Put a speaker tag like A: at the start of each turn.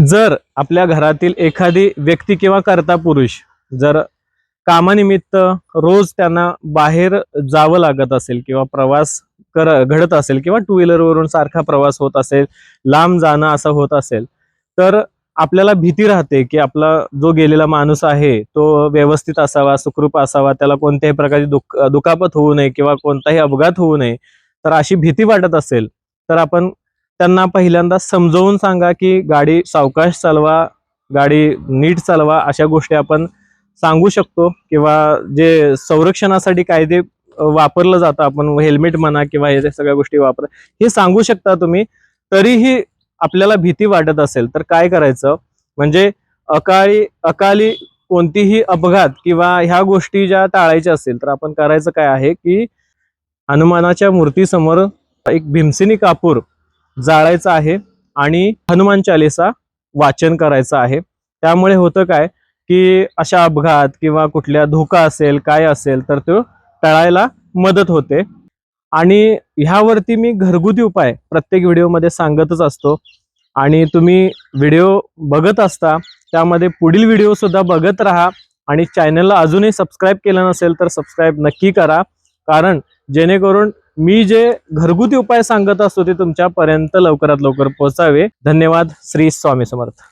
A: जर आपल्या घरातील एखादी व्यक्ती किंवा कर्ता पुरुष जर कामानिमित्त रोज त्यांना बाहेर जावं लागत असेल किंवा प्रवास घडत असेल किंवा टू व्हीलर वरून सारखा प्रवास होत असेल, लांब जाणं असं होत असेल, तर आपल्याला भीती राहते की आपला जो गेलेला माणूस आहे तो व्यवस्थित असावा, सुखरूप असावा, त्याला कोणत्याही प्रकारची दुखापत होऊ नये किंवा कोणताही अपघात होऊ नये. तर अशी भीती वाटत असेल तर आपण त्यांना पहिल्यांदा समजावून सांगा की गाडी सावकाश चालवा, गाडी नीट चालवा, अशा गोष्टी आपण सांगू शकतो. किंवा जे संरक्षणासाठी कायदे वापरलं जातं, आपण हेल्मेट म्हणा किंवा हे सगळ्या गोष्टी हे सांगू शकता तुम्ही. तरीही आपल्याला भीती वाटत असेल तर काय करायचं, म्हणजे अकाली कोणतीही अपघात किंवा ह्या गोष्टी ज्या टाळायच्या असेल तर आपण करायचं काय आहे की हनुमानाच्या मूर्तीसमोर एक भीमसेनी कापूर जाळायचा आहे आणि हनुमान चालीसा वाचन करायचं आहे. त्यामुळे होतं काय की अशा अपघात किंवा कुठल्या धोका असेल काय असेल तर तो टळायला मदत होते. आणि ह्यावरती मी घरगुती उपाय प्रत्येक व्हिडिओमध्ये सांगतच असतो आणि तुम्ही व्हिडिओ बघत असता, त्यामध्ये पुढील व्हिडिओ सुद्धा बघत राहा आणि चॅनलला अजूनही सबस्क्राईब केलं नसेल तर सबस्क्राईब नक्की करा, कारण जेणेकरून मी जे घरगुती उपाय सांगत असतो ते तुमच्यापर्यंत लवकरात लवकर पोहोचावे. धन्यवाद. श्री स्वामी समर्थ.